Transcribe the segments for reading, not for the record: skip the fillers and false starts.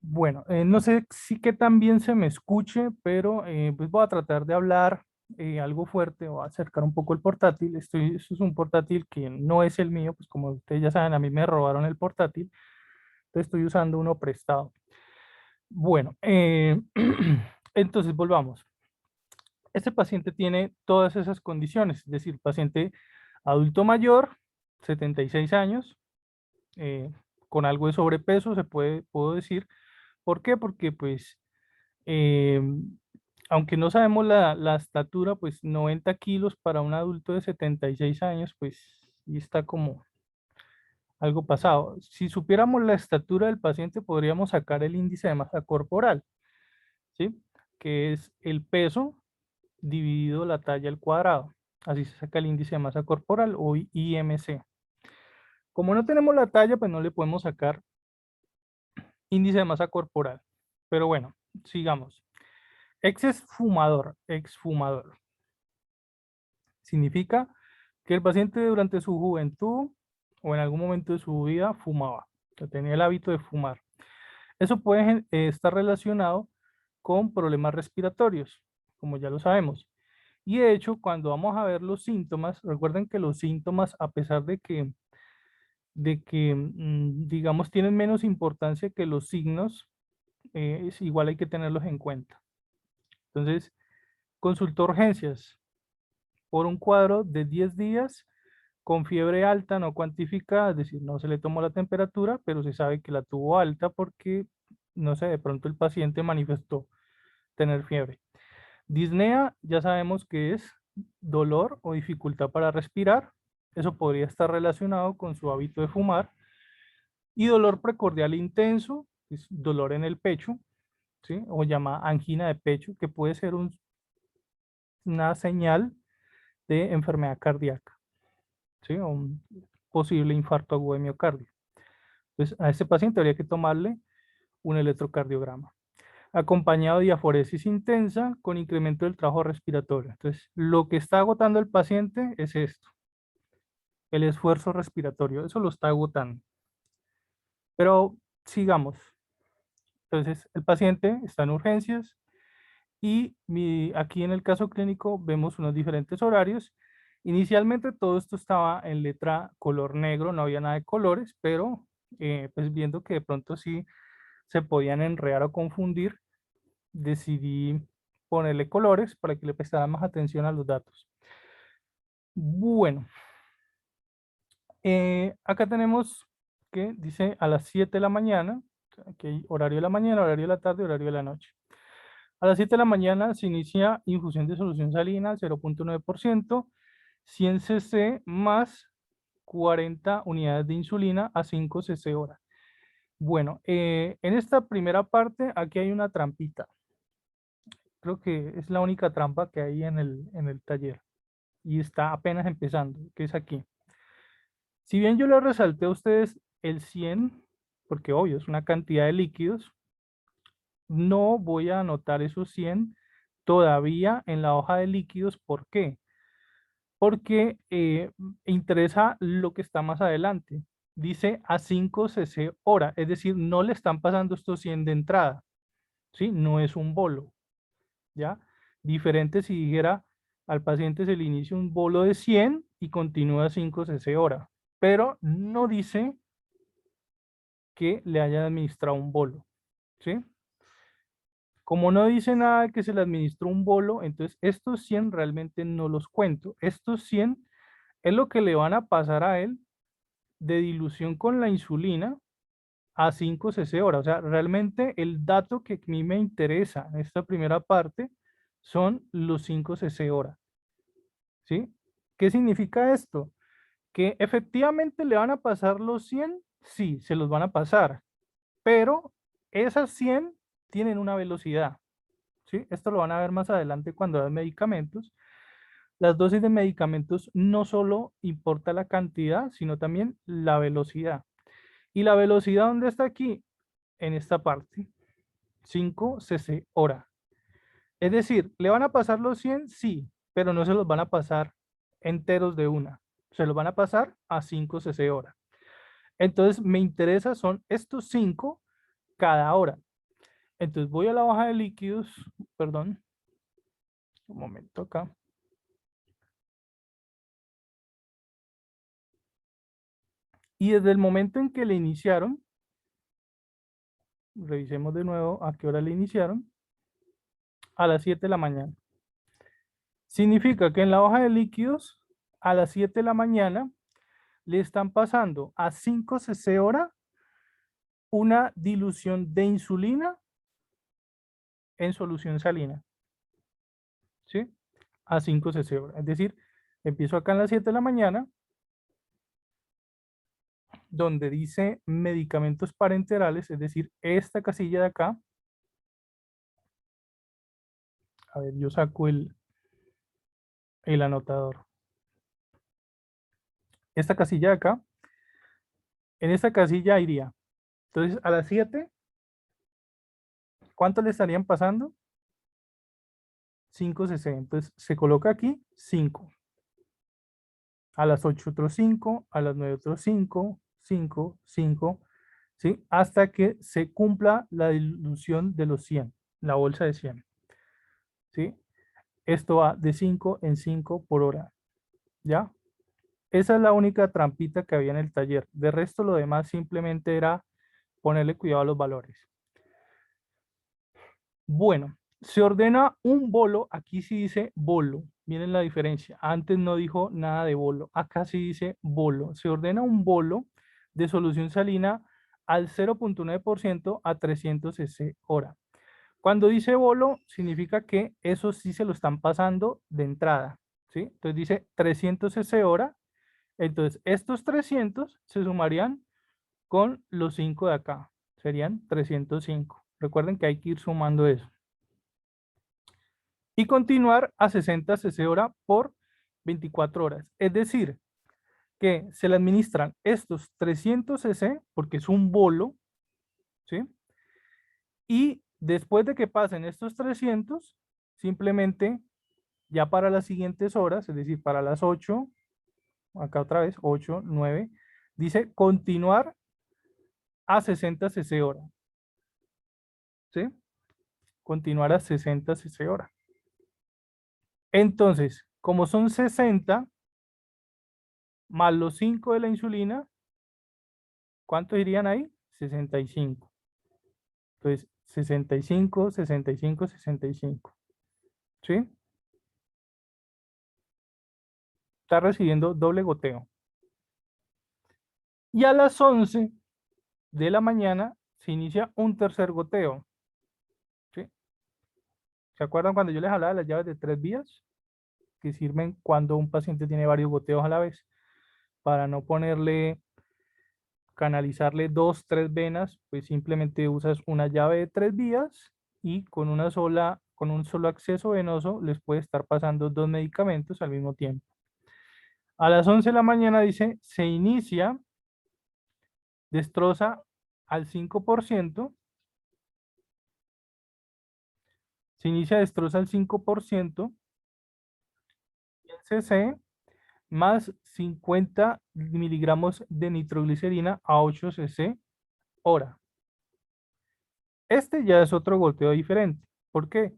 Bueno, no sé si que también se me escuche, pero pues voy a tratar de hablar algo fuerte o acercar un poco el portátil. Esto es un portátil que no es el mío, pues como ustedes ya saben, a mí me robaron el portátil, entonces estoy usando uno prestado. Bueno, entonces volvamos. Este paciente tiene todas esas condiciones, es decir, paciente adulto mayor, 76 años, eh, con algo de sobrepeso, puedo decir. ¿Por qué? Porque pues Eh, aunque no sabemos la estatura, pues 90 kilos para un adulto de 76 años, pues y está como algo pasado. Si supiéramos la estatura del paciente, podríamos sacar el índice de masa corporal, ¿sí? Que es el peso dividido la talla al cuadrado. Así se saca el índice de masa corporal o IMC. Como no tenemos la talla, pues no le podemos sacar índice de masa corporal. Pero bueno, sigamos. Ex es fumador, exfumador. Significa que el paciente durante su juventud o en algún momento de su vida fumaba, que tenía el hábito de fumar. Eso puede estar relacionado con problemas respiratorios, como ya lo sabemos. Y de hecho, cuando vamos a ver los síntomas, recuerden que los síntomas, a pesar de que digamos, tienen menos importancia que los signos, es igual hay que tenerlos en cuenta. Entonces, consultó urgencias por un cuadro de 10 días con fiebre alta no cuantificada, es decir, no se le tomó la temperatura, pero se sabe que la tuvo alta porque, no sé, de pronto el paciente manifestó tener fiebre. Disnea, ya sabemos que es dolor o dificultad para respirar. Eso podría estar relacionado con su hábito de fumar. Y dolor precordial intenso, es dolor en el pecho, ¿sí? O llama angina de pecho, que puede ser una señal de enfermedad cardíaca, ¿sí? O un posible infarto agudo de miocardio. Entonces, a este paciente habría que tomarle un electrocardiograma, acompañado de diaforesis intensa con incremento del trabajo respiratorio. Entonces, lo que está agotando el paciente es esto, el esfuerzo respiratorio, eso lo está agotando. Pero sigamos. Entonces, el paciente está en urgencias y aquí en el caso clínico vemos unos diferentes horarios. Inicialmente todo esto estaba en letra color negro, no había nada de colores, pero pues viendo que de pronto sí se podían enredar o confundir, decidí ponerle colores para que le prestara más atención a los datos. Bueno, acá tenemos que dice a las 7 de la mañana, aquí hay horario de la mañana, horario de la tarde, horario de la noche. A las 7 de la mañana se inicia infusión de solución salina, 0.9%, 100 cc más 40 unidades de insulina a 5 cc hora. Bueno, en esta primera parte, aquí hay una trampita. Creo que es la única trampa que hay en el taller y está apenas empezando, que es aquí. Si bien yo le resalté a ustedes el 100, porque obvio es una cantidad de líquidos, no voy a anotar esos 100 todavía en la hoja de líquidos. ¿Por qué? Porque interesa lo que está más adelante. Dice a 5 cc hora, es decir, no le están pasando estos 100 de entrada, ¿sí? No es un bolo, ¿ya? Diferente si dijera al paciente se le inicia un bolo de 100 y continúa 5 cc hora, pero no dice que le hayan administrado un bolo, ¿sí? Como no dice nada de que se le administró un bolo, entonces estos 100 realmente no los cuento. Estos 100 es lo que le van a pasar a él de dilución con la insulina a 5 cc hora. O sea, realmente el dato que a mí me interesa en esta primera parte son los 5 cc hora. ¿Sí? ¿Qué significa esto? Que efectivamente le van a pasar los 100, sí, se los van a pasar, pero esas 100 tienen una velocidad, ¿sí? Esto lo van a ver más adelante cuando dan medicamentos. Las dosis de medicamentos no solo importa la cantidad, sino también la velocidad. ¿Y la velocidad dónde está aquí? En esta parte, 5 cc hora. Es decir, ¿le van a pasar los 100? Sí, pero no se los van a pasar enteros de una. Se los van a pasar a 5 cc hora. Entonces, me interesa son estos 5 cada hora. Entonces voy a la hoja de líquidos, perdón, un momento acá. Y desde el momento en que le iniciaron, revisemos de nuevo a qué hora le iniciaron, a las 7 de la mañana. Significa que en la hoja de líquidos, a las 7 de la mañana, le están pasando a 5 cc hora una dilución de insulina en solución salina, ¿sí? A 5 cc hora. Es decir, empiezo acá en las 7 de la mañana, donde dice medicamentos parenterales, es decir, esta casilla de acá. A ver, yo saco el anotador. Esta casilla de acá, en esta casilla iría. Entonces, a las 7, ¿cuánto le estarían pasando? 5 cc. Entonces, se coloca aquí 5. A las 8 otros 5, a las 9 otros 5, 5, 5, ¿sí? Hasta que se cumpla la dilución de los 100, la bolsa de 100, ¿sí? Esto va de 5 en 5 por hora, ¿ya? Esa es la única trampita que había en el taller. De resto, lo demás simplemente era ponerle cuidado a los valores. Bueno, se ordena un bolo. Aquí sí dice bolo. Miren la diferencia. Antes no dijo nada de bolo. Acá sí dice bolo. Se ordena un bolo de solución salina al 0.9% a 300 cc hora. Cuando dice bolo, significa que eso sí se lo están pasando de entrada, ¿sí? Entonces dice 300 cc hora. Entonces estos 300 se sumarían con los 5 de acá. Serían 305. Recuerden que hay que ir sumando eso. Y continuar a 60 cc hora por 24 horas. Es decir, que se le administran estos 300 cc porque es un bolo, ¿sí? Y después de que pasen estos 300, simplemente ya para las siguientes horas, es decir, para las 8, acá otra vez, 8, 9, dice continuar a 60 cc hora, ¿sí? Continuar a 60 cc hora. Entonces, como son 60 más los 5 de la insulina, ¿cuántos irían ahí? 65. Entonces, 65, 65, 65. ¿Sí? Está recibiendo doble goteo. Y a las 11 de la mañana se inicia un tercer goteo. ¿Sí? ¿Se acuerdan cuando yo les hablaba de las llaves de 3 vías? Que sirven cuando un paciente tiene varios goteos a la vez. Para no ponerle, canalizarle 2, 3 venas, pues simplemente usas una llave de 3 vías y con un solo acceso venoso les puede estar pasando 2 medicamentos al mismo tiempo. A las 11 de la mañana dice, se inicia, destroza al 5%, se inicia, destroza al 5%, cc más 50 miligramos de nitroglicerina a 8 cc hora. Este ya es otro goteo diferente. ¿Por qué?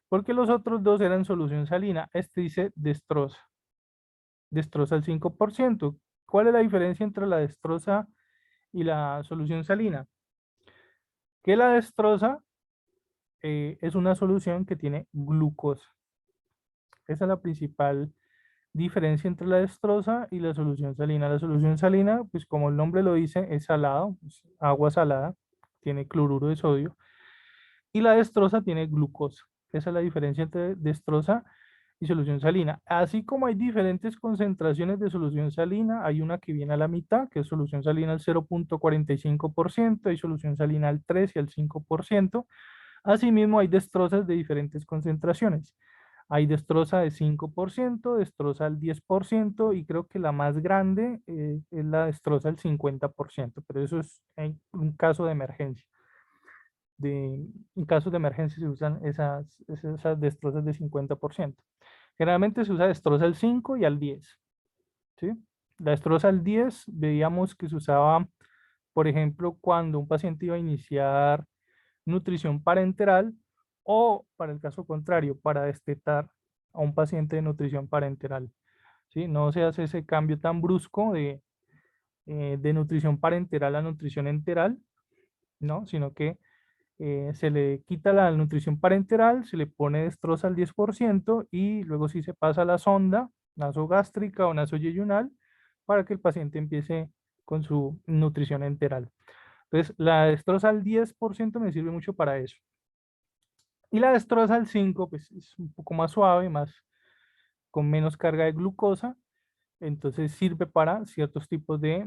Porque los otros dos eran solución salina. Este dice destroza. Destroza al 5%. ¿Cuál es la diferencia entre la destroza y la solución salina? Que la destroza es una solución que tiene glucosa. Esa es la principal diferencia entre la destroza y la solución salina. La solución salina, pues como el nombre lo dice, es salado, es agua salada, tiene cloruro de sodio. Y la destroza tiene glucosa. Esa es la diferencia entre destroza y solución salina. Así como hay diferentes concentraciones de solución salina, hay una que viene a la mitad, que es solución salina al 0.45%, hay solución salina al 3 y al 5%. Asimismo, hay destrozas de diferentes concentraciones. Hay destroza de 5%, destroza al 10% y creo que la más grande es la destroza al 50%, pero eso es en un caso de emergencia. En casos de emergencia se usan esas destrozas de 50%. Generalmente se usa destroza al 5 y al 10. ¿Sí? La destroza al 10 veíamos que se usaba, por ejemplo, cuando un paciente iba a iniciar nutrición parenteral o, para el caso contrario, para destetar a un paciente de nutrición parenteral. ¿Sí? No se hace ese cambio tan brusco de nutrición parenteral a nutrición enteral, ¿no? Sino que se le quita la nutrición parenteral, se le pone destroza al 10% y luego sí se pasa a la sonda nasogástrica o nasoyeyunal para que el paciente empiece con su nutrición enteral. Entonces, la destroza al 10% me sirve mucho para eso. Y la destroza al 5%, pues es un poco más suave, con menos carga de glucosa, entonces sirve para ciertos tipos de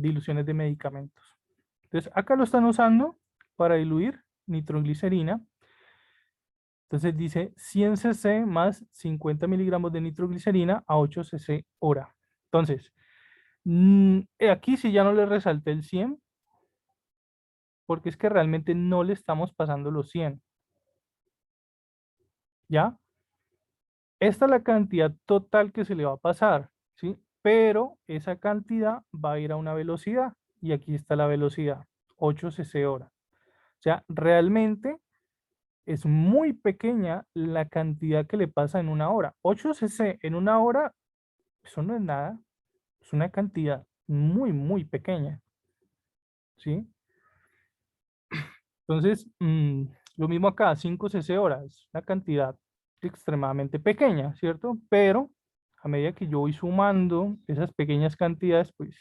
diluciones de medicamentos. Entonces, acá lo están usando para diluir nitroglicerina. Entonces dice 100 cc más 50 miligramos de nitroglicerina a 8 cc hora. Entonces, aquí sí ya no le resalté el 100, porque es que realmente no le estamos pasando los 100. ¿Ya? Esta es la cantidad total que se le va a pasar, ¿sí? Pero esa cantidad va a ir a una velocidad, y aquí está la velocidad, 8 cc hora. O sea, realmente es muy pequeña la cantidad que le pasa en una hora. 8 cc en una hora, eso no es nada, es una cantidad muy, muy pequeña, ¿sí? Entonces, lo mismo acá, 5 cc hora, es una cantidad extremadamente pequeña, ¿cierto? Pero a medida que yo voy sumando esas pequeñas cantidades, pues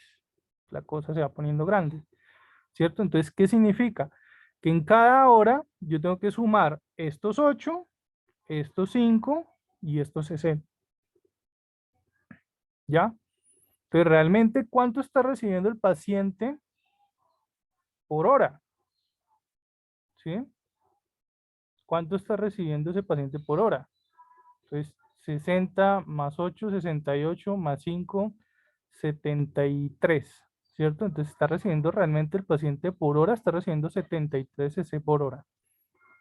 la cosa se va poniendo grande, ¿cierto? Entonces, ¿qué significa? Que en cada hora yo tengo que sumar estos 8, estos 5 y estos 60, ¿ya? Entonces, realmente, ¿cuánto está recibiendo el paciente por hora? ¿Sí? ¿Cuánto está recibiendo ese paciente por hora? Entonces, 60 más 8, 68 más 5, 73, ¿cierto? Entonces está recibiendo realmente el paciente por hora, está recibiendo 73 cc por hora,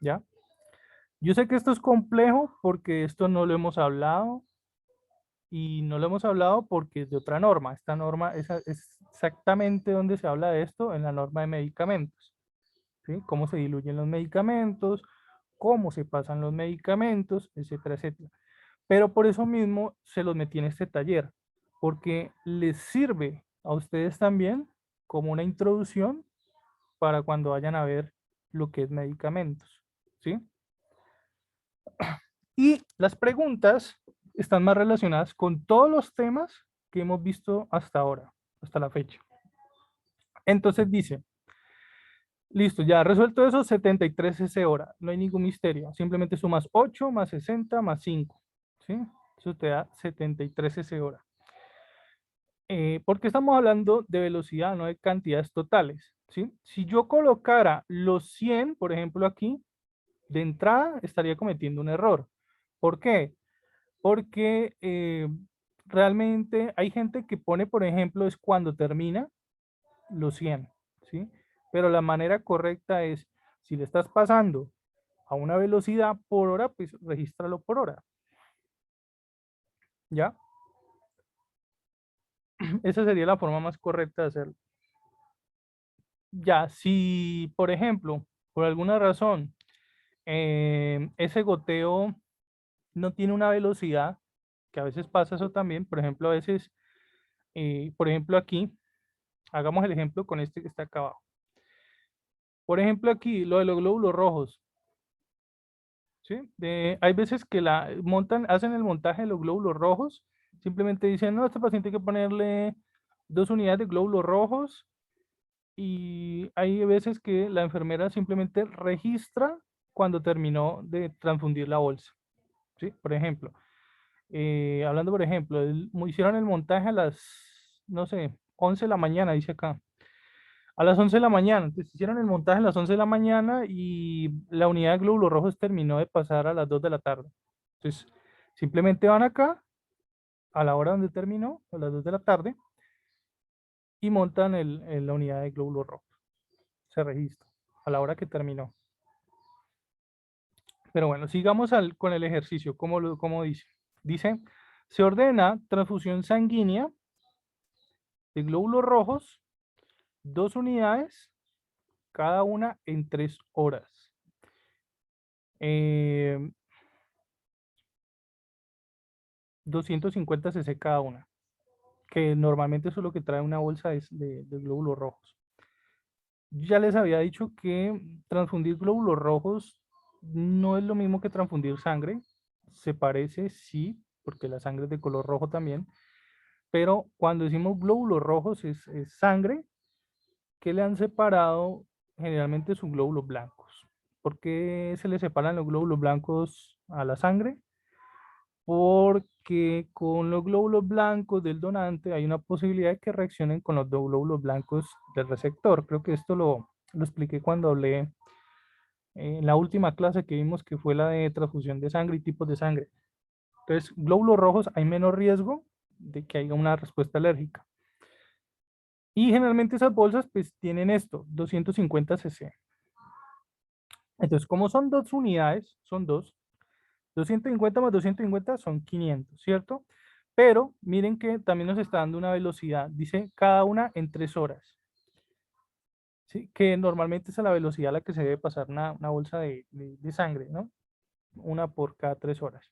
¿ya? Yo sé que esto es complejo porque esto no lo hemos hablado y no lo hemos hablado porque es de otra norma. Esta norma es exactamente donde se habla de esto, en la norma de medicamentos, ¿sí? Cómo se diluyen los medicamentos, cómo se pasan los medicamentos, etcétera, etcétera. Pero por eso mismo se los metí en este taller, porque les sirve a ustedes también como una introducción para cuando vayan a ver lo que es medicamentos, ¿sí? Y las preguntas están más relacionadas con todos los temas que hemos visto hasta ahora, hasta la fecha. Entonces dice, listo, ya resuelto eso, 73 cc hora, no hay ningún misterio, simplemente sumas 8 más 60 más 5, ¿sí? Eso te da 73 cc hora. Porque estamos hablando de velocidad, no de cantidades totales, ¿sí? Si yo colocara los 100, por ejemplo, aquí, de entrada estaría cometiendo un error. ¿Por qué? Porque realmente hay gente que pone, por ejemplo, es cuando termina los 100, ¿sí? Pero la manera correcta es, si le estás pasando a una velocidad por hora, pues regístralo por hora, ¿ya? Esa sería la forma más correcta de hacerlo. Ya, si, por ejemplo, por alguna razón, ese goteo no tiene una velocidad, que a veces pasa eso también, por ejemplo, a veces, por ejemplo, aquí, hagamos el ejemplo con este que está acá abajo. Por ejemplo, aquí, lo de los glóbulos rojos, ¿sí? Hay veces que hacen el montaje de los glóbulos rojos, simplemente dicen, no, a este paciente hay que ponerle 2 unidades de glóbulos rojos, y hay veces que la enfermera simplemente registra cuando terminó de transfundir la bolsa, ¿sí? Por ejemplo, hablando por ejemplo, hicieron el montaje a las, no sé, 11 de la mañana, dice acá. A las 11 de la mañana, entonces hicieron el montaje a las 11 de la mañana y la unidad de glóbulos rojos terminó de pasar a las 2 de la tarde. Entonces, simplemente van acá, a la hora donde terminó, a las 2 de la tarde, y montan la unidad de glóbulos rojos. Se registra a la hora que terminó. Pero bueno, sigamos con el ejercicio. ¿Cómo dice? Dice, se ordena transfusión sanguínea de glóbulos rojos, 2 unidades, cada una en 3 horas. eh, 250 cc cada una, que normalmente eso es lo que trae una bolsa de glóbulos rojos. Ya les había dicho que transfundir glóbulos rojos no es lo mismo que transfundir sangre. Se parece, sí, porque la sangre es de color rojo también, pero cuando decimos glóbulos rojos es sangre que le han separado generalmente sus glóbulos blancos. ¿Por qué se le separan los glóbulos blancos a la sangre? Porque con los glóbulos blancos del donante hay una posibilidad de que reaccionen con los dos glóbulos blancos del receptor. Creo que esto lo expliqué cuando hablé en la última clase que vimos, que fue la de transfusión de sangre y tipos de sangre. Entonces, glóbulos rojos hay menos riesgo de que haya una respuesta alérgica. Y generalmente esas bolsas pues tienen esto, 250 cc. Entonces, como son dos unidades, son dos, 250 más 250 son 500, ¿cierto? Pero miren que también nos está dando una velocidad, dice cada una en 3 horas, ¿sí? Que normalmente es a la velocidad a la que se debe pasar una bolsa de sangre, ¿no? Una por cada 3 horas.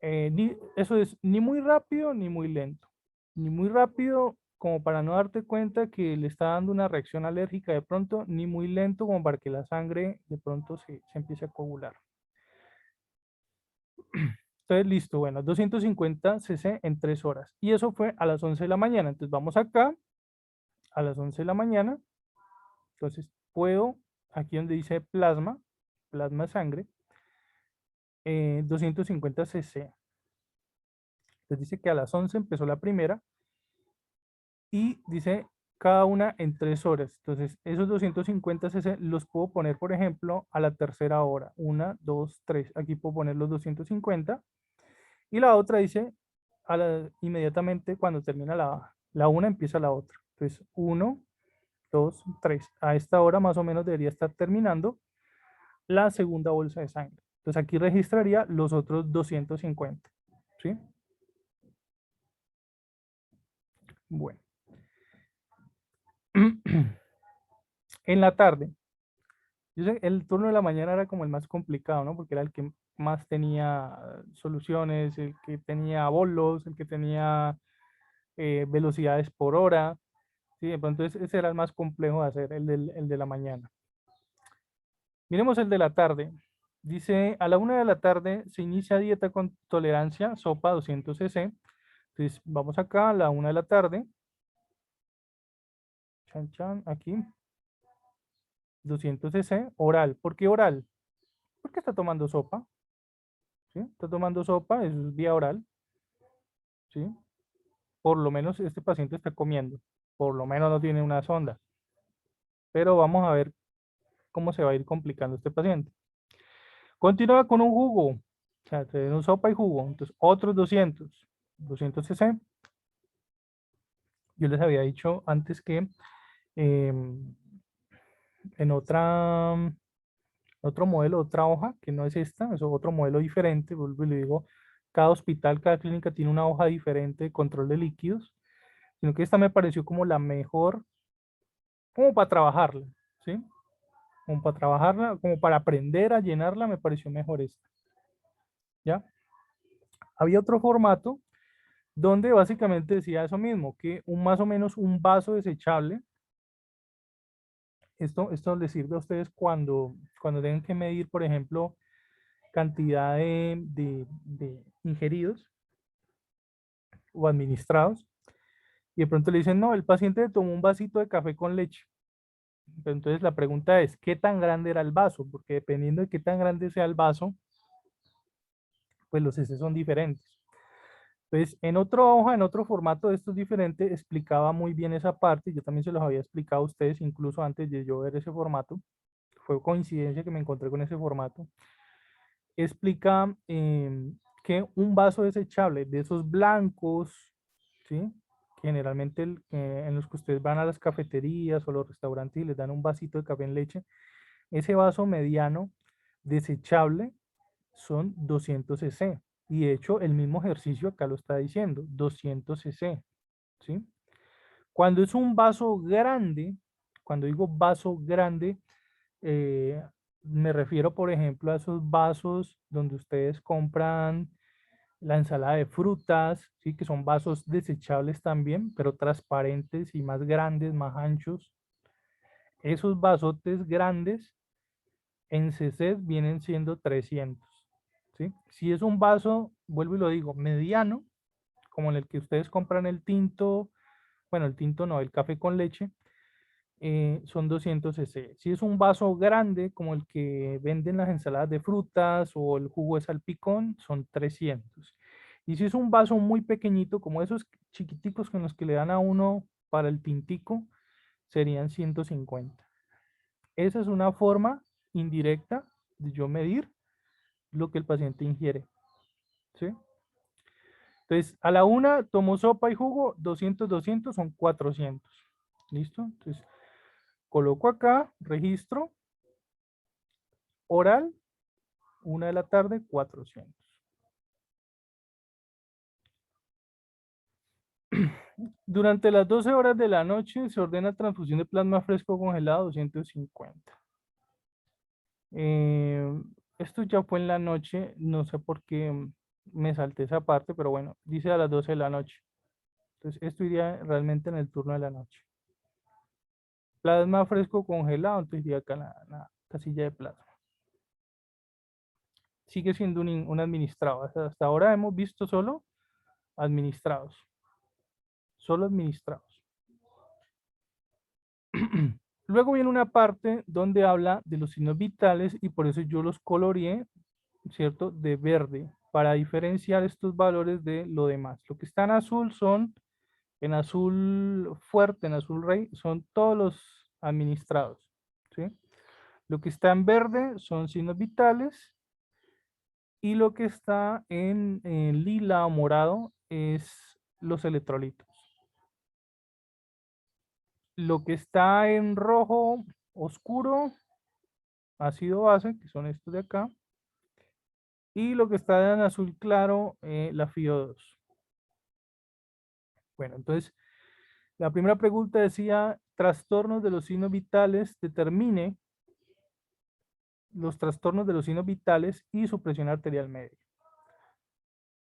Eso es ni muy rápido ni muy lento. Ni muy rápido como para no darte cuenta que le está dando una reacción alérgica de pronto, ni muy lento como para que la sangre de pronto se empiece a coagular. Entonces, listo, bueno, 250 cc en 3 horas. Y eso fue a las 11 de la mañana. Entonces, vamos acá a las 11 de la mañana. Entonces, puedo, aquí donde dice plasma, plasma sangre, 250 cc. Entonces, dice que a las 11 empezó la primera y dice cada una en 3 horas. Entonces, esos 250 cc los puedo poner, por ejemplo, a la tercera hora. 1, 2, 3. Aquí puedo poner los 250. Y la otra dice, inmediatamente cuando termina la una, empieza la otra. Entonces, 1, 2, 3. A esta hora más o menos debería estar terminando la segunda bolsa de sangre. Entonces, aquí registraría los otros 250. ¿Sí? Bueno. En la tarde, yo sé, el turno de la mañana era como el más complicado, ¿no? Porque era el que más tenía soluciones, el que tenía bolos, el que tenía velocidades por hora. Sí, de pronto ese era el más complejo de hacer, el de la mañana. Miremos el de la tarde. Dice, a la 1 de la tarde se inicia dieta con tolerancia, sopa 200 cc. Entonces, vamos acá a la 1 de la tarde. Chan, chan, aquí. 200 cc, oral. ¿Por qué oral? Porque está tomando sopa. ¿Sí? Está tomando sopa, eso es vía oral. ¿Sí? Por lo menos este paciente está comiendo. Por lo menos no tiene una sonda. Pero vamos a ver cómo se va a ir complicando este paciente. Continúa con un jugo. O sea, te den un sopa y jugo. Entonces, otros 200 cc. Yo les había dicho antes que en otro modelo, otra hoja, que no es esta, es otro modelo diferente, vuelvo y le digo, cada hospital, cada clínica tiene una hoja diferente de control de líquidos, sino que esta me pareció como la mejor, como para trabajarla, ¿sí? Como para trabajarla, como para aprender a llenarla, me pareció mejor esta, ¿ya? Había otro formato donde básicamente decía eso mismo, que más o menos un vaso desechable. Esto les sirve a ustedes cuando tengan que medir, por ejemplo, cantidad de ingeridos o administrados. Y de pronto le dicen, no, el paciente tomó un vasito de café con leche. Pero entonces la pregunta es, ¿qué tan grande era el vaso? Porque dependiendo de qué tan grande sea el vaso, pues los heces son diferentes. Entonces, en otra hoja, en otro formato, esto es diferente, explicaba muy bien esa parte. Yo también se los había explicado a ustedes, incluso antes de yo ver ese formato. Fue coincidencia que me encontré con ese formato. Explica que un vaso desechable de esos blancos, ¿sí? Generalmente en los que ustedes van a las cafeterías o los restaurantes y les dan un vasito de café en leche, ese vaso mediano desechable son 200 cc. Y de hecho, el mismo ejercicio acá lo está diciendo, 200 cc, ¿sí? Cuando es un vaso grande, cuando digo vaso grande, eh, Me refiero, por ejemplo, a esos vasos donde ustedes compran la ensalada de frutas, ¿sí? Que son vasos desechables también, pero transparentes y más grandes, más anchos. Esos vasotes grandes en CC vienen siendo 300, ¿sí? Si es un vaso, vuelvo y lo digo, mediano, como en el que ustedes compran el tinto, bueno, el tinto no, el café con leche, son 200 cc. Si es un vaso grande, como el que venden las ensaladas de frutas o el jugo de salpicón, son 300. Y si es un vaso muy pequeñito, como esos chiquiticos con los que le dan a uno para el tintico, serían 150. Esa es una forma indirecta de yo medir lo que el paciente ingiere, ¿sí? Entonces, a la una tomo sopa y jugo, 200, 200 son 400. ¿Listo? Entonces, coloco acá, registro, oral, 1 de la tarde, 400. Durante las 12 horas de la noche se ordena transfusión de plasma fresco congelado 250. Eh, Esto ya fue en la noche, no sé por qué me salté esa parte, pero bueno, dice a las 12 de la noche. Entonces, esto iría realmente en el turno de la noche. Plasma fresco congelado, entonces iría acá en la casilla de plasma. Sigue siendo un administrado. Hasta ahora hemos visto solo administrados. Solo administrados. Luego viene una parte donde habla de los signos vitales y por eso yo los coloreé, ¿cierto? De verde, para diferenciar estos valores de lo demás. Lo que está en azul son, en azul fuerte, en azul rey, son todos los administrados, ¿sí? Lo que está en verde son signos vitales y lo que está en lila o morado es los electrolitos. Lo que está en rojo oscuro, ácido base, que son estos de acá, y lo que está en azul claro, la FIO2. Bueno, entonces, la primera pregunta decía, trastornos de los signos vitales, determine los trastornos de los signos vitales y su presión arterial media.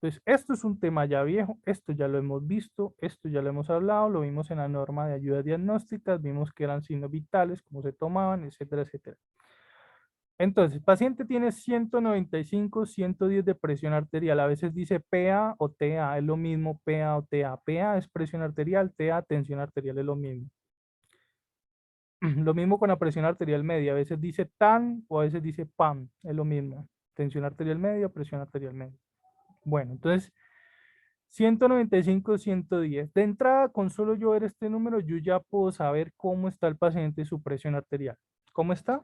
Entonces, esto es un tema ya viejo, esto ya lo hemos visto, esto ya lo hemos hablado, lo vimos en la norma de ayudas diagnósticas, vimos que eran signos vitales, cómo se tomaban, etcétera, etcétera. Entonces, paciente tiene 195, 110 de presión arterial. A veces dice PA o TA, es lo mismo PA o TA. PA es presión arterial, TA tensión arterial, es lo mismo. Lo mismo con la presión arterial media. A veces dice TAN o a veces dice PAM, es lo mismo. Tensión arterial media, presión arterial media. Bueno, entonces 195, 110. De entrada, con solo yo ver este número, yo ya puedo saber cómo está el paciente, su presión arterial. ¿Cómo está?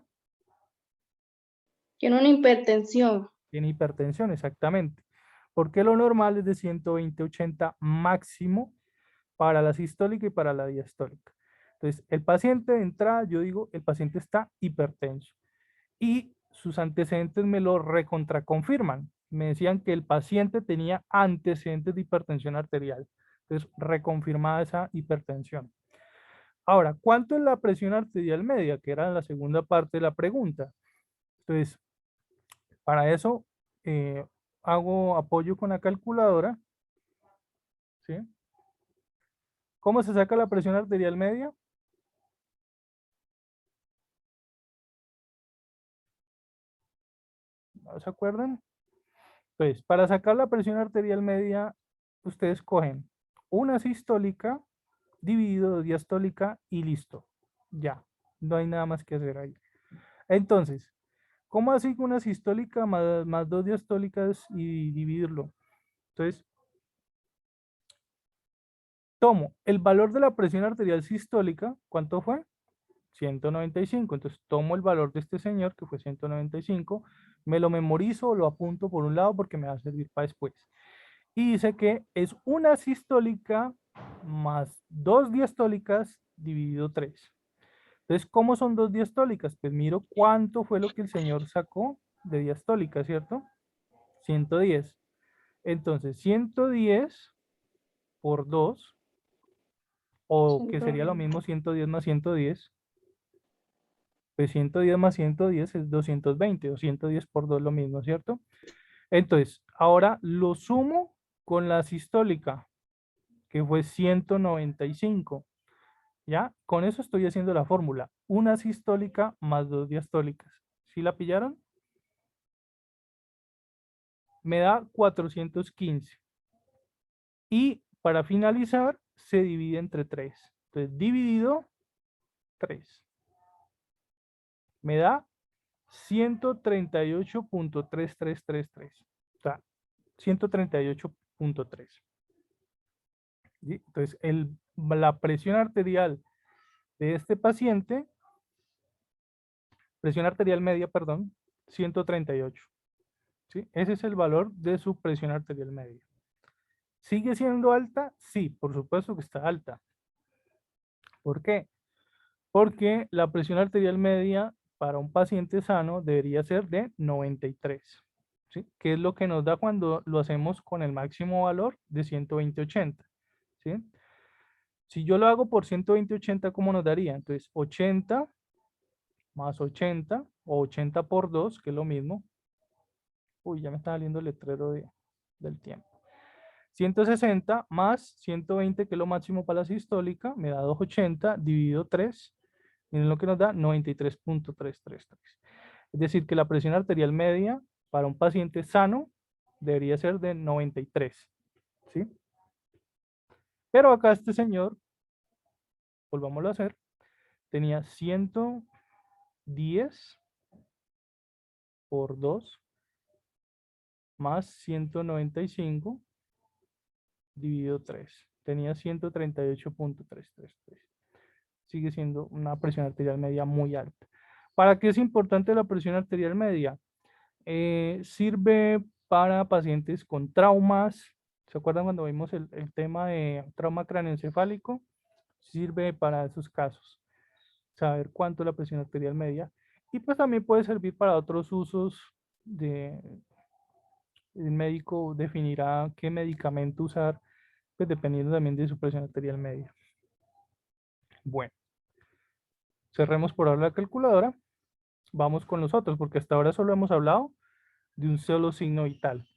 Tiene una hipertensión. Tiene hipertensión, exactamente. Porque lo normal es de 120, 80 máximo para la sistólica y para la diastólica. Entonces, el paciente de entrada, yo digo, el paciente está hipertenso. Y sus antecedentes me lo recontraconfirman. Me decían que el paciente tenía antecedentes de hipertensión arterial. Entonces, reconfirmada esa hipertensión. Ahora, ¿cuánto es la presión arterial media? Que era la segunda parte de la pregunta. Entonces, para eso, eh, hago apoyo con la calculadora, ¿sí? ¿Cómo se saca la presión arterial media? ¿No se acuerdan? Pues para sacar la presión arterial media, ustedes cogen una sistólica dividido dos diastólica y listo. Ya, no hay nada más que hacer ahí. Entonces, ¿cómo así que una sistólica más dos diastólicas y dividirlo? Entonces, tomo el valor de la presión arterial sistólica, ¿cuánto fue? 195. Entonces tomo el valor de este señor, que fue 195, me lo memorizo, lo apunto por un lado porque me va a servir para después. Y dice que es una sistólica más dos diastólicas dividido 3. Entonces, ¿cómo son dos diastólicas? Pues miro cuánto fue lo que el señor sacó de diastólica, ¿cierto? 110. Entonces, 110 por 2, o que sería lo mismo 110 más 110, Pues 110 más 110 es 220, o 110 por 2 lo mismo, ¿cierto? Entonces, ahora lo sumo con la sistólica, que fue 195. ¿Ya? Con eso estoy haciendo la fórmula. Una sistólica más dos diastólicas. ¿Sí la pillaron? Me da 415. Y para finalizar, se divide entre 3. Entonces, dividido 3. Me da 138.3333. O sea, 138.3. ¿Sí? Entonces, la presión arterial de este paciente, presión arterial media, perdón, 138. ¿Sí? Ese es el valor de su presión arterial media. ¿Sigue siendo alta? Sí, por supuesto que está alta. ¿Por qué? Porque la presión arterial media para un paciente sano debería ser de 93. ¿Sí? ¿Qué es lo que nos da cuando lo hacemos con el máximo valor de 120/80? ¿Sí? Si yo lo hago por 120/80, ¿cómo nos daría? Entonces, 80 más 80, o 80 por 2, que es lo mismo. Uy, ya me está saliendo el letrero del tiempo. 160 más 120, que es lo máximo para la sistólica, me da 280 dividido 3. Miren lo que nos da, 93.333. Es decir, que la presión arterial media para un paciente sano debería ser de 93. ¿Sí? Pero acá este señor, volvámoslo a hacer, tenía 110 por 2 más 195 dividido 3. Tenía 138.333. Sigue siendo una presión arterial media muy alta. ¿Para qué es importante la presión arterial media? Sirve para pacientes con traumas. ¿Se acuerdan cuando vimos el tema de trauma craneoencefálico? Sirve para esos casos. Saber cuánto es la presión arterial media. Y pues también puede servir para otros usos. El médico definirá qué medicamento usar, pues dependiendo también de su presión arterial media. Bueno, cerremos por ahora la calculadora. Vamos con los otros, porque hasta ahora solo hemos hablado de un solo signo vital.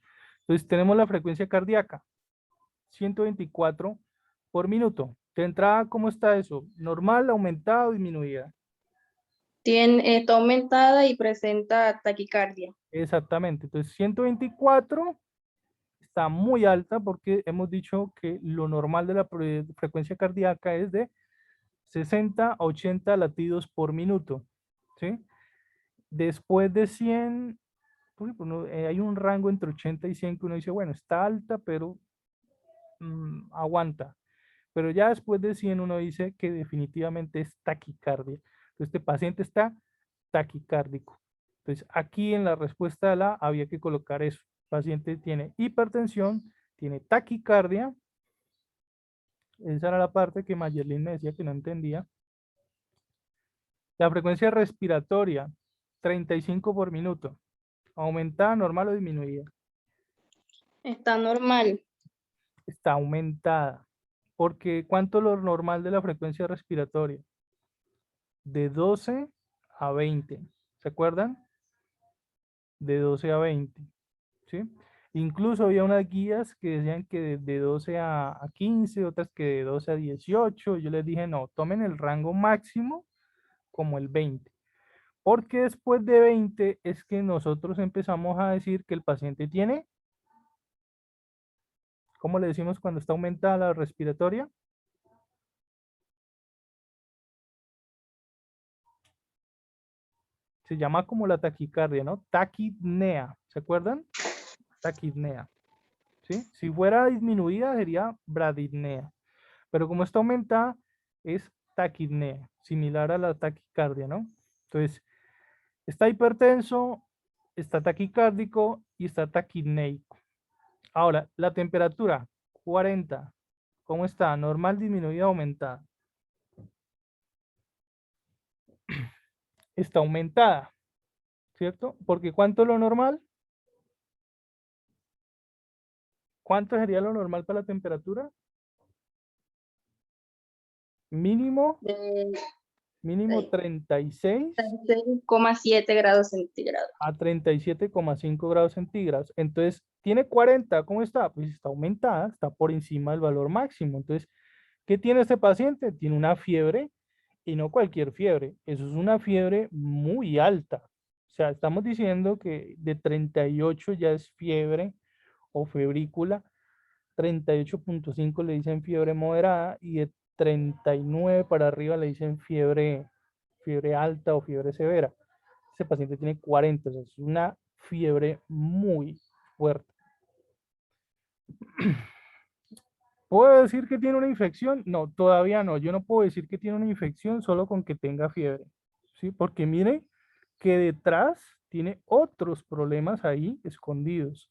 Entonces tenemos la frecuencia cardíaca, 124 por minuto. De entrada, ¿cómo está eso? ¿Normal, aumentada o disminuida? Está aumentada y presenta taquicardia. Exactamente. Entonces 124 está muy alta porque hemos dicho que lo normal de la frecuencia cardíaca es de 60 a 80 latidos por minuto. ¿Sí? Después de 100, hay un rango entre 80 y 100 que uno dice, bueno, está alta, pero aguanta. Pero ya después de 100 uno dice que definitivamente es taquicardia. Entonces, este paciente está taquicárdico. Entonces, aquí en la respuesta de la había que colocar eso. El paciente tiene hipertensión, tiene taquicardia. Esa era la parte que Mayerlin me decía que no entendía. La frecuencia respiratoria, 35 por minuto. ¿Aumentada, normal o disminuida? Está normal. Está aumentada. Porque ¿cuánto es lo normal de la frecuencia respiratoria? De 12 a 20. ¿Se acuerdan? De 12 a 20. ¿Sí? Incluso había unas guías que decían que de 12 a 15, otras que de 12 a 18. Yo les dije, no, tomen el rango máximo como el 20. Porque después de 20 es que nosotros empezamos a decir que el paciente tiene, ¿cómo le decimos cuando está aumentada la respiratoria? Se llama como la taquicardia, ¿no? Taquipnea, ¿se acuerdan? Taquipnea, ¿sí? Si fuera disminuida sería bradipnea, pero como está aumentada es taquipnea, similar a la taquicardia, ¿no? Entonces, está hipertenso, está taquicárdico y está taquipneico. Ahora, la temperatura, 40. ¿Cómo está? ¿Normal, disminuida o aumentada? Está aumentada, ¿cierto? Porque ¿cuánto es lo normal? ¿Cuánto sería lo normal para la temperatura? Mínimo De Mínimo 36 36,7 grados centígrados. a 37,5 grados centígrados. Entonces, tiene 40. ¿Cómo está? Pues está aumentada, está por encima del valor máximo. Entonces, ¿qué tiene este paciente? Tiene una fiebre y no cualquier fiebre. Eso es una fiebre muy alta. O sea, estamos diciendo que de 38 ya es fiebre o febrícula. 38,5 le dicen fiebre moderada y de 39 para arriba le dicen fiebre alta o fiebre severa. Ese paciente tiene 40, o sea, es una fiebre muy fuerte. ¿Puedo decir que tiene una infección? No, todavía no. Yo no puedo decir que tiene una infección solo con que tenga fiebre, ¿sí? Porque mire que detrás tiene otros problemas ahí escondidos.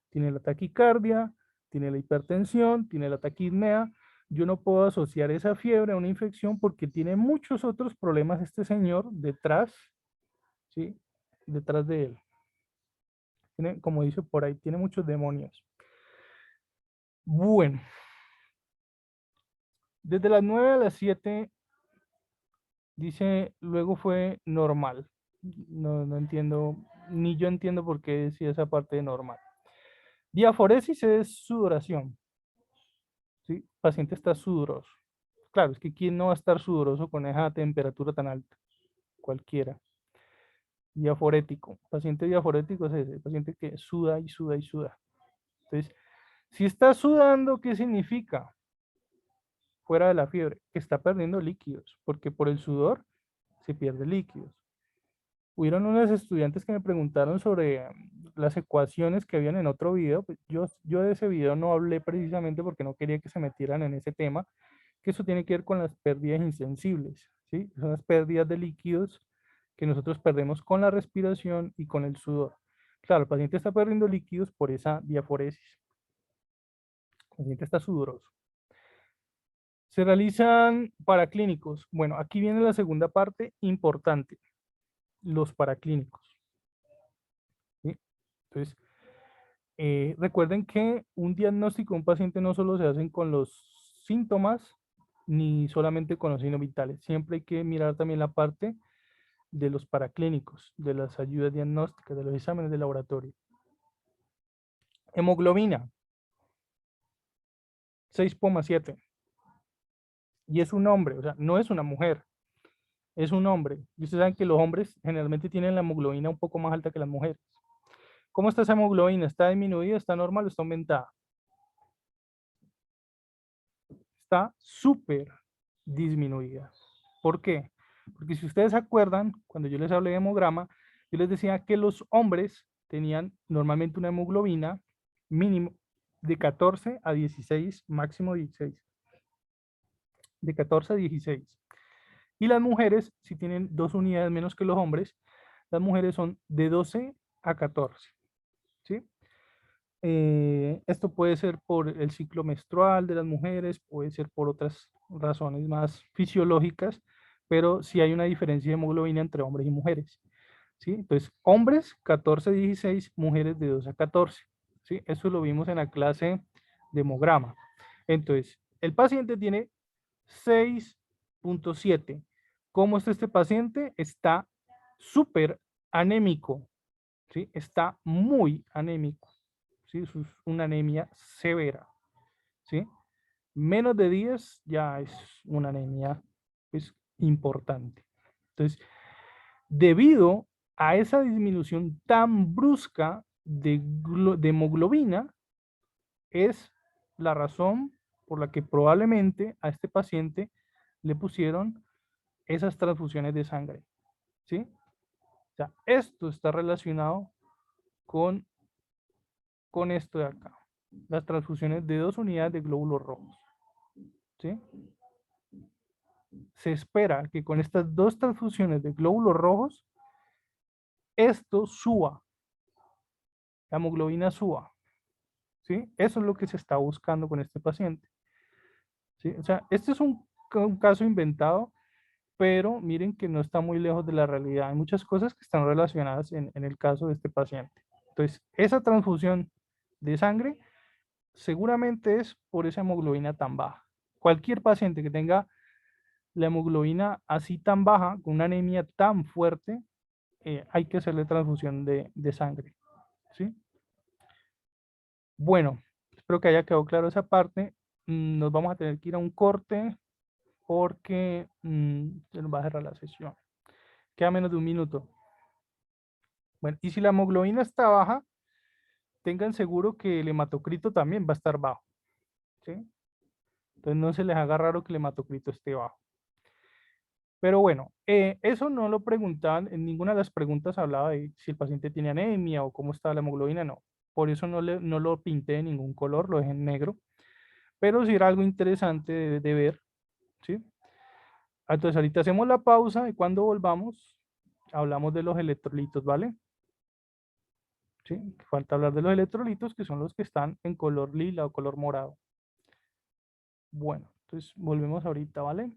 Tiene la taquicardia, tiene la hipertensión, tiene la taquipnea. Yo no puedo asociar esa fiebre a una infección porque tiene muchos otros problemas este señor detrás, ¿sí? Detrás de él. Tiene, como dice por ahí, tiene muchos demonios. Bueno, desde las 9 a las 7, dice, luego fue normal. No entiendo, ni yo entiendo por qué decía esa parte de normal. Diaforesis es sudoración. ¿Sí? El paciente está sudoroso. Claro, es que ¿quién no va a estar sudoroso con esa temperatura tan alta? Cualquiera. Diaforético. Paciente diaforético es ese, el paciente que suda y suda y suda. Entonces, si está sudando, ¿qué significa? Fuera de la fiebre, que está perdiendo líquidos, porque por el sudor se pierde líquidos. Hubieron unos estudiantes que me preguntaron sobre las ecuaciones que habían en otro video. Pues yo de ese video no hablé precisamente porque no quería que se metieran en ese tema, que eso tiene que ver con las pérdidas insensibles, ¿sí? Son las pérdidas de líquidos que nosotros perdemos con la respiración y con el sudor. Claro, el paciente está perdiendo líquidos por esa diaforesis. El paciente está sudoroso. Se realizan paraclínicos. Bueno, aquí viene la segunda parte importante, los paraclínicos, ¿sí? Entonces, recuerden que un diagnóstico de un paciente no solo se hace con los síntomas, ni solamente con los signos vitales. Siempre hay que mirar también la parte de los paraclínicos, de las ayudas diagnósticas, de los exámenes de laboratorio. Hemoglobina, 6,7. Y es un hombre, o sea, no es una mujer, es un hombre. Y ustedes saben que los hombres generalmente tienen la hemoglobina un poco más alta que las mujeres. ¿Cómo está esa hemoglobina? ¿Está disminuida, está normal o está aumentada? Está súper disminuida. ¿Por qué? Porque si ustedes se acuerdan, cuando yo les hablé de hemograma, yo les decía que los hombres tenían normalmente una hemoglobina mínimo de 14 a 16, máximo 16. De 14 a 16. Y las mujeres, si tienen 2 unidades menos que los hombres, las mujeres son de 12 a 14. ¿Sí? Esto puede ser por el ciclo menstrual de las mujeres, puede ser por otras razones más fisiológicas, pero sí hay una diferencia de hemoglobina entre hombres y mujeres. ¿Sí? Entonces, hombres 14 a 16, mujeres de 12 a 14. ¿Sí? Eso lo vimos en la clase de hemograma. Entonces, el paciente tiene 6,7. ¿Cómo está este paciente? Está súper anémico. ¿Sí? Está muy anémico. ¿Sí? Es una anemia severa, ¿sí? Menos de 10 ya es una anemia pues, importante. Entonces, debido a esa disminución tan brusca de hemoglobina, es la razón por la que probablemente a este paciente le pusieron esas transfusiones de sangre, ¿sí? O sea, esto está relacionado con esto de acá, las transfusiones de 2 unidades de glóbulos rojos, ¿sí? Se espera que con estas 2 transfusiones de glóbulos rojos, esto suba, la hemoglobina suba, ¿sí? Eso es lo que se está buscando con este paciente, ¿sí? O sea, este es un caso inventado, pero miren que no está muy lejos de la realidad. Hay muchas cosas que están relacionadas en el caso de este paciente. Entonces, esa transfusión de sangre seguramente es por esa hemoglobina tan baja. Cualquier paciente que tenga la hemoglobina así tan baja, con una anemia tan fuerte, hay que hacerle transfusión de sangre, ¿sí? Bueno, espero que haya quedado claro esa parte. Nos vamos a tener que ir a un corte porque se nos va a cerrar la sesión. Queda menos de un minuto. Bueno, y si la hemoglobina está baja, tengan seguro que el hematocrito también va a estar bajo, ¿sí? Entonces no se les haga raro que el hematocrito esté bajo. Pero bueno, eso no lo preguntaban, en ninguna de las preguntas hablaba de si el paciente tiene anemia o cómo está la hemoglobina, no. Por eso no lo pinté de ningún color, lo dejé en negro. Pero sí era algo interesante de ver, ¿sí? Entonces ahorita hacemos la pausa y cuando volvamos hablamos de los electrolitos, ¿vale? ¿Sí? Falta hablar de los electrolitos que son los que están en color lila o color morado. Bueno, entonces volvemos ahorita, ¿vale?